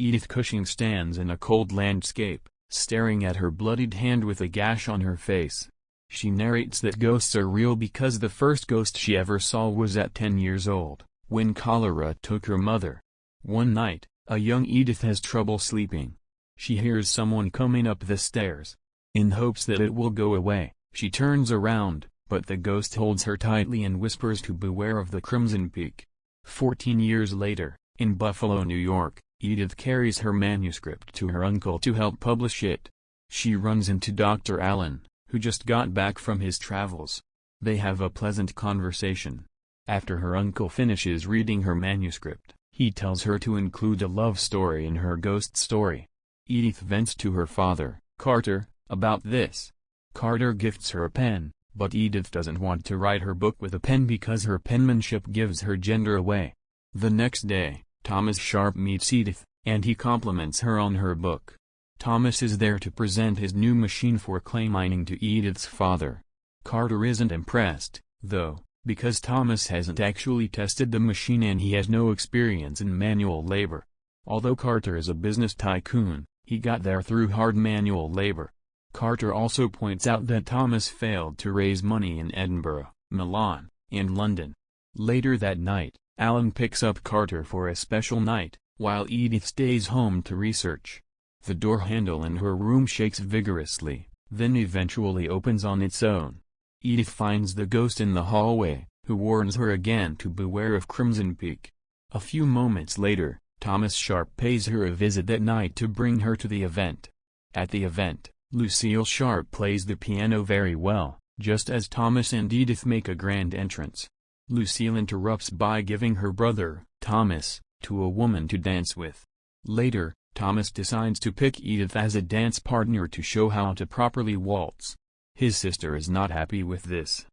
Edith Cushing stands in a cold landscape, staring at her bloodied hand with a gash on her face. She narrates that ghosts are real because the first ghost she ever saw was at 10 years old, when cholera took her mother. One night, a young Edith has trouble sleeping. She hears someone coming up the stairs. In hopes that it will go away, she turns around, but the ghost holds her tightly and whispers to beware of the Crimson Peak. 14 years later, in Buffalo, New York, Edith carries her manuscript to her uncle to help publish it. She runs into Dr. Allen, who just got back from his travels. They have a pleasant conversation. After her uncle finishes reading her manuscript, he tells her to include a love story in her ghost story. Edith vents to her father, Carter, about this. Carter gifts her a pen, but Edith doesn't want to write her book with a pen because her penmanship gives her gender away. The next day, Thomas Sharpe meets Edith, and he compliments her on her book. Thomas is there to present his new machine for clay mining to Edith's father. Carter isn't impressed, though, because Thomas hasn't actually tested the machine and he has no experience in manual labor. Although Carter is a business tycoon, he got there through hard manual labor. Carter also points out that Thomas failed to raise money in Edinburgh, Milan, and London. Later that night, Alan picks up Carter for a special night, while Edith stays home to research. The door handle in her room shakes vigorously, then eventually opens on its own. Edith finds the ghost in the hallway, who warns her again to beware of Crimson Peak. A few moments later, Thomas Sharpe pays her a visit that night to bring her to the event. At the event, Lucille Sharpe plays the piano very well, just as Thomas and Edith make a grand entrance. Lucille interrupts by giving her brother, Thomas, to a woman to dance with. Later, Thomas decides to pick Edith as a dance partner to show how to properly waltz. His sister is not happy with this.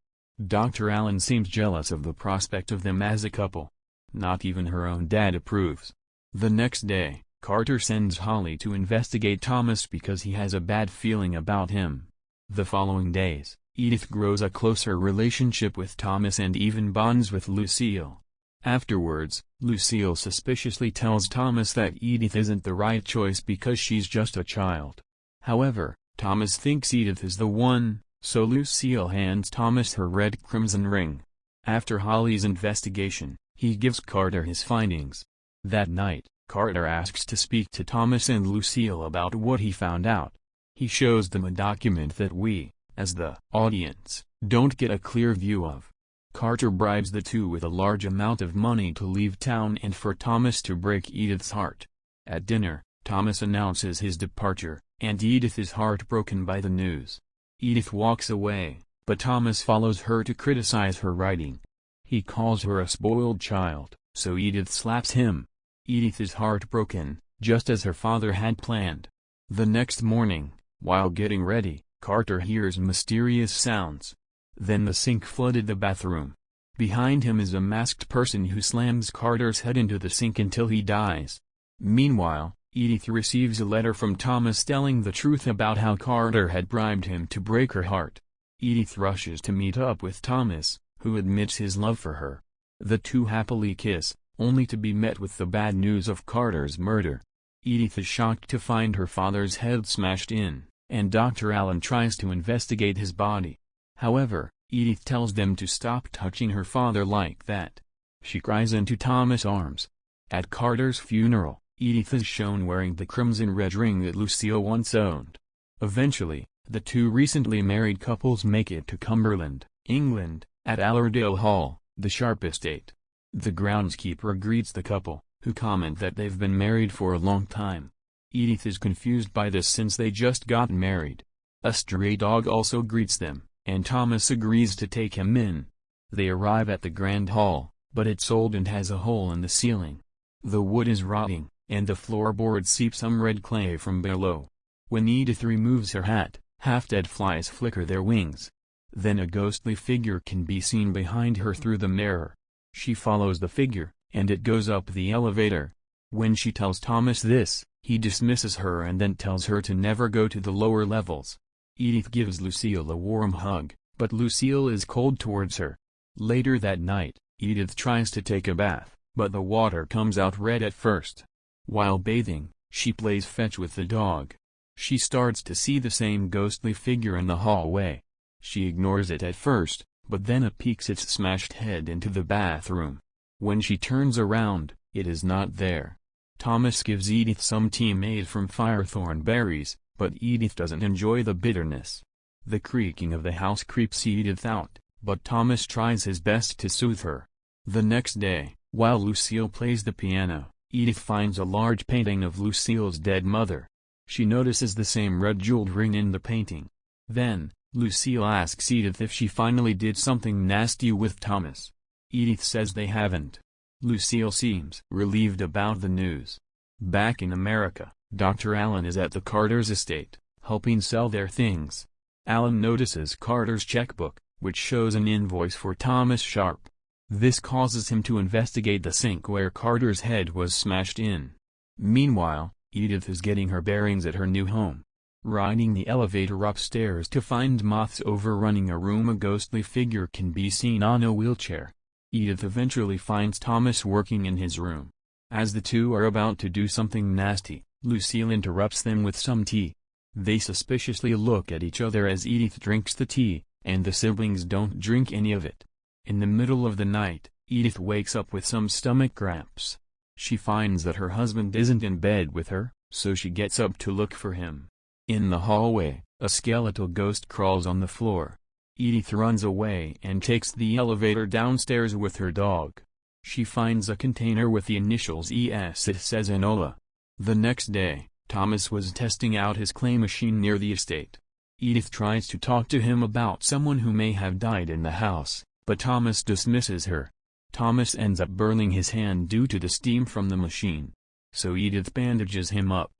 Dr. Allen seems jealous of the prospect of them as a couple. Not even her own dad approves. The next day, Carter sends Holly to investigate Thomas because he has a bad feeling about him. The following days, Edith grows a closer relationship with Thomas and even bonds with Lucille. Afterwards, Lucille suspiciously tells Thomas that Edith isn't the right choice because she's just a child. However, Thomas thinks Edith is the one, so Lucille hands Thomas her red crimson ring. After Holly's investigation, he gives Carter his findings. That night, Carter asks to speak to Thomas and Lucille about what he found out. He shows them a document that we, as the audience, don't get a clear view of. Carter bribes the two with a large amount of money to leave town and for Thomas to break Edith's heart. At dinner, Thomas announces his departure, and Edith is heartbroken by the news. Edith walks away, but Thomas follows her to criticize her writing. He calls her a spoiled child, so Edith slaps him. Edith is heartbroken, just as her father had planned. The next morning, while getting ready, Carter hears mysterious sounds. Then the sink flooded the bathroom. Behind him is a masked person who slams Carter's head into the sink until he dies. Meanwhile, Edith receives a letter from Thomas telling the truth about how Carter had bribed him to break her heart. Edith rushes to meet up with Thomas, who admits his love for her. The two happily kiss, only to be met with the bad news of Carter's murder. Edith is shocked to find her father's head smashed in, and Dr. Allen tries to investigate his body. However, Edith tells them to stop touching her father like that. She cries into Thomas' arms. At Carter's funeral, Edith is shown wearing the crimson-red ring that Lucille once owned. Eventually, the two recently married couples make it to Cumberland, England, at Allerdale Hall, the Sharpe estate. The groundskeeper greets the couple, who comment that they've been married for a long time. Edith is confused by this since they just got married. A stray dog also greets them, and Thomas agrees to take him in. They arrive at the grand hall, but it's old and has a hole in the ceiling. The wood is rotting, and the floorboards seep some red clay from below. When Edith removes her hat, half-dead flies flicker their wings. Then a ghostly figure can be seen behind her through the mirror. She follows the figure, and it goes up the elevator. When she tells Thomas this, he dismisses her and then tells her to never go to the lower levels. Edith gives Lucille a warm hug, but Lucille is cold towards her. Later that night, Edith tries to take a bath, but the water comes out red at first. While bathing, She plays fetch with the dog. She starts to see the same ghostly figure in the hallway. She ignores it at first, but then it peeks its smashed head into the bathroom. When she turns around, it is not there. Thomas gives Edith some tea made from firethorn berries, but Edith doesn't enjoy the bitterness. The creaking of the house creeps Edith out, but Thomas tries his best to soothe her. The next day, while Lucille plays the piano, Edith finds a large painting of Lucille's dead mother. She notices the same red jeweled ring in the painting. Then, Lucille asks Edith if she finally did something nasty with Thomas. Edith says they haven't. Lucille seems relieved about the news. Back in America, Dr. Allen is at the Carters' estate, helping sell their things. Allen notices Carter's checkbook, which shows an invoice for Thomas Sharpe. This causes him to investigate the sink where Carter's head was smashed in. Meanwhile, Edith is getting her bearings at her new home. Riding the elevator upstairs to find moths overrunning a room, a ghostly figure can be seen on a wheelchair. Edith eventually finds Thomas working in his room. As the two are about to do something nasty, Lucille interrupts them with some tea. They suspiciously look at each other as Edith drinks the tea, and the siblings don't drink any of it. In the middle of the night, Edith wakes up with some stomach cramps. She finds that her husband isn't in bed with her, so she gets up to look for him. In the hallway, a skeletal ghost crawls on the floor. Edith runs away and takes the elevator downstairs with her dog. She finds a container with the initials ES. It says Enola. The next day, Thomas was testing out his clay machine near the estate. Edith tries to talk to him about someone who may have died in the house, but Thomas dismisses her. Thomas ends up burning his hand due to the steam from the machine. So Edith bandages him up.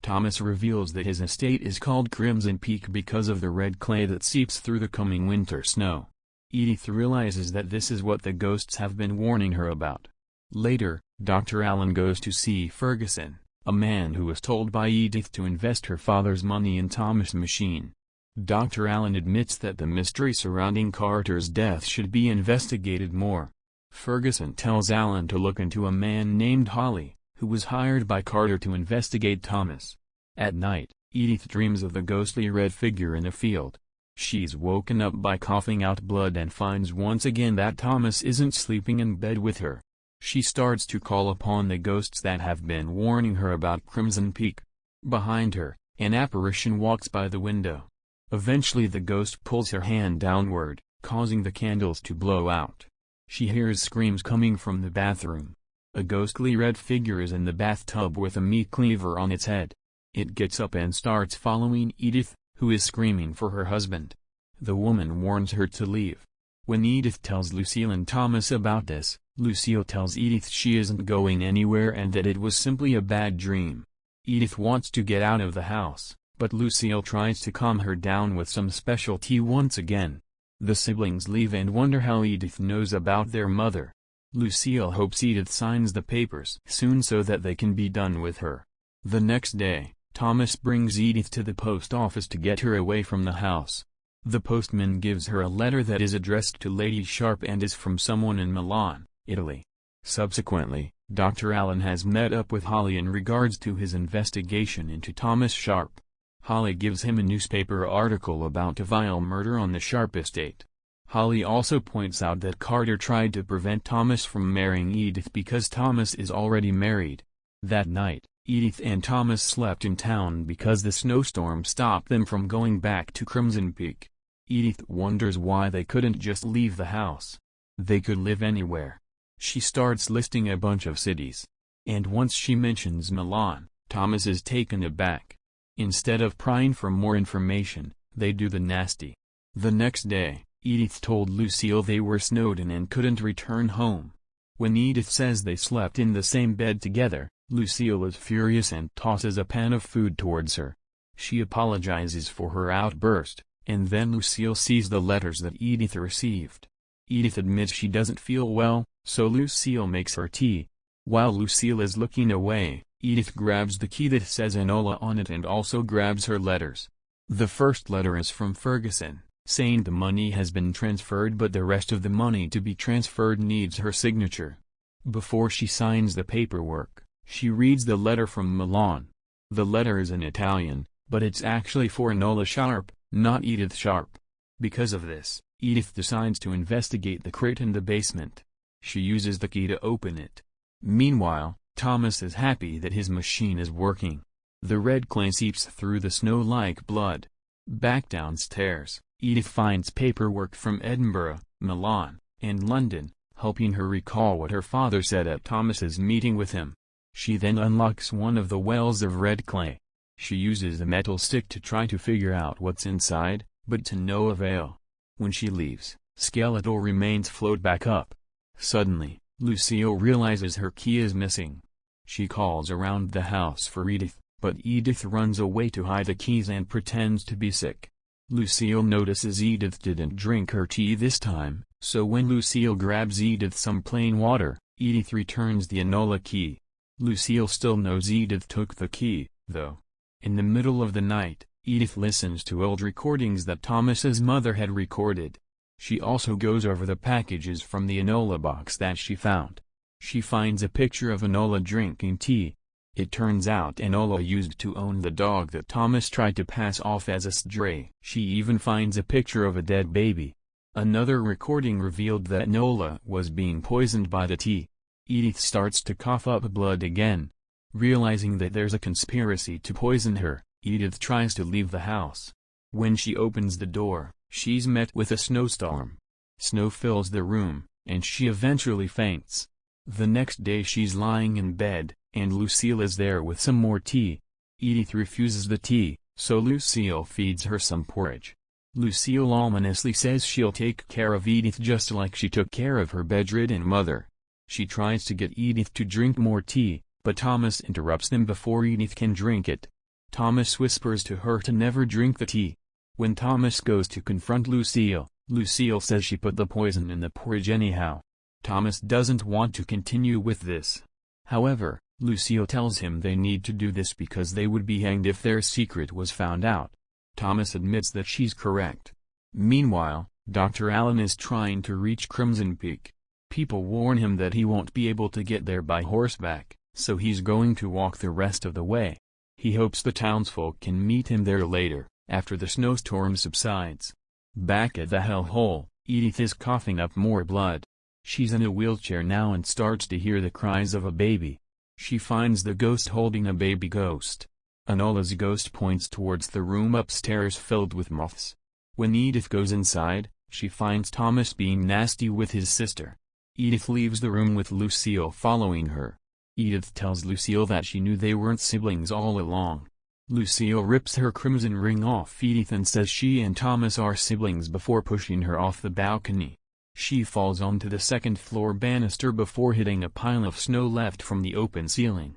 Thomas reveals that his estate is called Crimson Peak because of the red clay that seeps through the coming winter snow. Edith realizes that this is what the ghosts have been warning her about. Later, Dr. Allen goes to see Ferguson, a man who was told by Edith to invest her father's money in Thomas' machine. Dr. Allen admits that the mystery surrounding Carter's death should be investigated more. Ferguson tells Allen to look into a man named Holly, who was hired by Carter to investigate Thomas. At night, Edith dreams of the ghostly red figure in a field. She's woken up by coughing out blood and finds once again that Thomas isn't sleeping in bed with her. She starts to call upon the ghosts that have been warning her about Crimson Peak. Behind her, an apparition walks by the window. Eventually the ghost pulls her hand downward, causing the candles to blow out. She hears screams coming from the bathroom. A ghostly red figure is in the bathtub with a meat cleaver on its head. It gets up and starts following Edith, who is screaming for her husband. The woman warns her to leave. When Edith tells Lucille and Thomas about this, Lucille tells Edith she isn't going anywhere and that it was simply a bad dream. Edith wants to get out of the house, but Lucille tries to calm her down with some special tea once again. The siblings leave and wonder how Edith knows about their mother. Lucille hopes Edith signs the papers soon so that they can be done with her. The next day, Thomas brings Edith to the post office to get her away from the house. The postman gives her a letter that is addressed to Lady Sharpe and is from someone in Milan, Italy. Subsequently, Dr. Allen has met up with Holly in regards to his investigation into Thomas Sharpe. Holly gives him a newspaper article about a vile murder on the Sharpe estate. Holly also points out that Carter tried to prevent Thomas from marrying Edith because Thomas is already married. That night, Edith and Thomas slept in town because the snowstorm stopped them from going back to Crimson Peak. Edith wonders why they couldn't just leave the house. They could live anywhere. She starts listing a bunch of cities. And once she mentions Milan, Thomas is taken aback. Instead of prying for more information, they do the nasty. The next day, Edith told Lucille they were snowed in and couldn't return home. When Edith says they slept in the same bed together, Lucille is furious and tosses a pan of food towards her. She apologizes for her outburst, and then Lucille sees the letters that Edith received. Edith admits she doesn't feel well, so Lucille makes her tea. While Lucille is looking away, Edith grabs the key that says Enola on it and also grabs her letters. The first letter is from Ferguson, saying the money has been transferred but the rest of the money to be transferred needs her signature. Before she signs the paperwork, she reads the letter from Milan, The letter is in Italian, but it's actually for Enola Sharpe, not Edith Sharpe. Because of this, Edith decides to investigate the crate in the basement. She uses the key to open it. Meanwhile, Thomas is happy that his machine is working. The red clay seeps through the snow like blood. Back downstairs, Edith finds paperwork from Edinburgh, Milan, and London, helping her recall what her father said at Thomas's meeting with him. She then unlocks one of the wells of red clay. She uses a metal stick to try to figure out what's inside, but to no avail. When she leaves, skeletal remains float back up. Suddenly, Lucille realizes her key is missing. She calls around the house for Edith, but Edith runs away to hide the keys and pretends to be sick. Lucille notices Edith didn't drink her tea this time, so when Lucille grabs Edith some plain water, Edith returns the Enola key. Lucille still knows Edith took the key, though. In the middle of the night, Edith listens to old recordings that Thomas's mother had recorded. She also goes over the packages from the Enola box that she found. She finds a picture of Enola drinking tea. It turns out Enola used to own the dog that Thomas tried to pass off as a stray. She even finds a picture of a dead baby. Another recording revealed that Enola was being poisoned by the tea. Edith starts to cough up blood again. Realizing that there's a conspiracy to poison her, Edith tries to leave the house. When she opens the door, she's met with a snowstorm. Snow fills the room, and she eventually faints. The next day she's lying in bed, and Lucille is there with some more tea. Edith refuses the tea, so Lucille feeds her some porridge. Lucille ominously says she'll take care of Edith just like she took care of her bedridden mother. She tries to get Edith to drink more tea, but Thomas interrupts them before Edith can drink it. Thomas whispers to her to never drink the tea. When Thomas goes to confront Lucille, Lucille says she put the poison in the porridge anyhow. Thomas doesn't want to continue with this. However, Lucille tells him they need to do this because they would be hanged if their secret was found out. Thomas admits that she's correct. Meanwhile, Dr. Allen is trying to reach Crimson Peak. People warn him that he won't be able to get there by horseback, so he's going to walk the rest of the way. He hopes the townsfolk can meet him there later, after the snowstorm subsides. Back at the hellhole, Edith is coughing up more blood. She's in a wheelchair now and starts to hear the cries of a baby. She finds the ghost holding a baby ghost. Enola's ghost points towards the room upstairs filled with moths. When Edith goes inside, she finds Thomas being nasty with his sister. Edith leaves the room with Lucille following her. Edith tells Lucille that she knew they weren't siblings all along. Lucille rips her crimson ring off Edith and says she and Thomas are siblings before pushing her off the balcony. She falls onto the second-floor banister before hitting a pile of snow left from the open ceiling.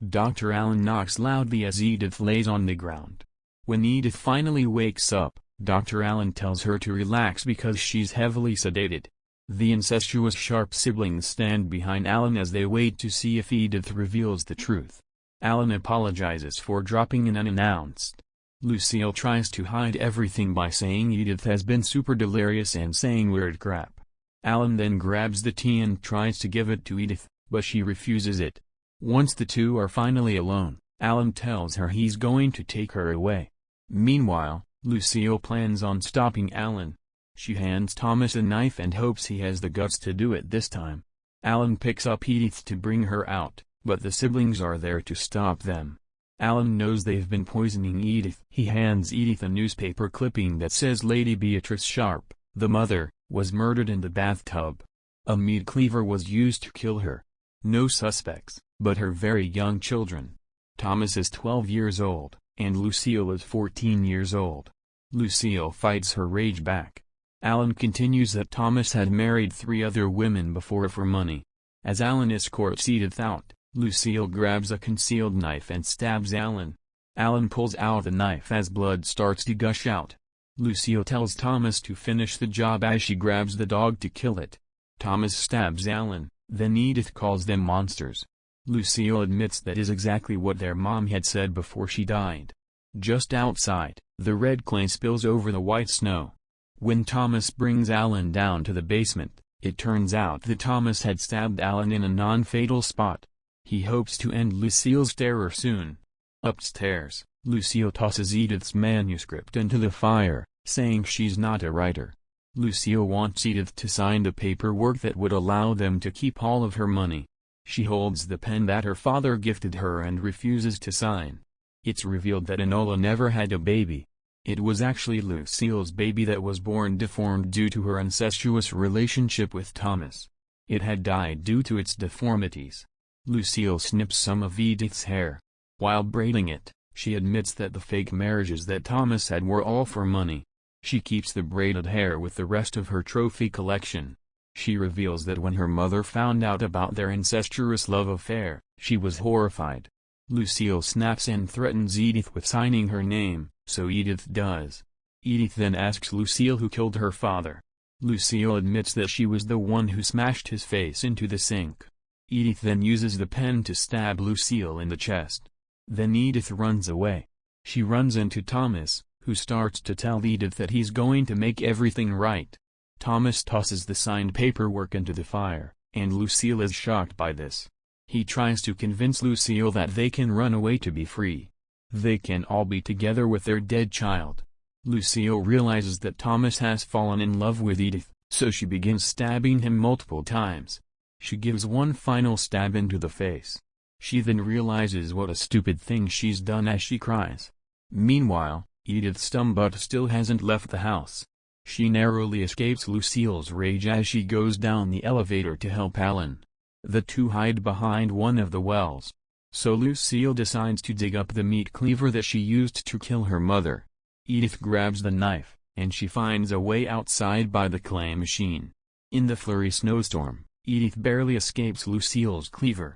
Dr. Allen knocks loudly as Edith lays on the ground. When Edith finally wakes up, Dr. Allen tells her to relax because she's heavily sedated. The incestuous Sharpe siblings stand behind Allen as they wait to see if Edith reveals the truth. Allen apologizes for dropping in unannounced. Lucille tries to hide everything by saying Edith has been super delirious and saying weird crap. Allen then grabs the tea and tries to give it to Edith, but she refuses it. Once the two are finally alone, Allen tells her he's going to take her away. Meanwhile, Lucille plans on stopping Allen. She hands Thomas a knife and hopes he has the guts to do it this time. Allen picks up Edith to bring her out, but the siblings are there to stop them. Allen knows they've been poisoning Edith. He hands Edith a newspaper clipping that says Lady Beatrice Sharpe, the mother, was murdered in the bathtub. A meat cleaver was used to kill her. No suspects, but her very young children. Thomas is 12 years old, and Lucille is 14 years old. Lucille fights her rage back. Allen continues that Thomas had married 3 other women before for money. As Allen escorts Edith out, Lucille grabs a concealed knife and stabs Allen. Allen pulls out the knife as blood starts to gush out. Lucille tells Thomas to finish the job as she grabs the dog to kill it. Thomas stabs Allen, then Edith calls them monsters. Lucille admits that is exactly what their mom had said before she died. Just outside, the red clay spills over the white snow. When Thomas brings Allen down to the basement, it turns out that Thomas had stabbed Allen in a non-fatal spot. He hopes to end Lucille's terror soon. Upstairs, Lucille tosses Edith's manuscript into the fire, saying she's not a writer. Lucille wants Edith to sign the paperwork that would allow them to keep all of her money. She holds the pen that her father gifted her and refuses to sign. It's revealed that Enola never had a baby. It was actually Lucille's baby that was born deformed due to her incestuous relationship with Thomas. It had died due to its deformities. Lucille snips some of Edith's hair. While braiding it, she admits that the fake marriages that Thomas had were all for money. She keeps the braided hair with the rest of her trophy collection. She reveals that when her mother found out about their incestuous love affair, she was horrified. Lucille snaps and threatens Edith with signing her name, so Edith does. Edith then asks Lucille who killed her father. Lucille admits that she was the one who smashed his face into the sink. Edith then uses the pen to stab Lucille in the chest. Then Edith runs away. She runs into Thomas, who starts to tell Edith that he's going to make everything right. Thomas tosses the signed paperwork into the fire, and Lucille is shocked by this. He tries to convince Lucille that they can run away to be free. They can all be together with their dead child. Lucille realizes that Thomas has fallen in love with Edith, so she begins stabbing him multiple times. She gives one final stab into the face. She then realizes what a stupid thing she's done as she cries. Meanwhile, Edith's dumb butt still hasn't left the house. She narrowly escapes Lucille's rage as she goes down the elevator to help Alan. The two hide behind one of the wells. So Lucille decides to dig up the meat cleaver that she used to kill her mother. Edith grabs the knife, and she finds a way outside by the clay machine. In the flurry snowstorm, Edith barely escapes Lucille's cleaver.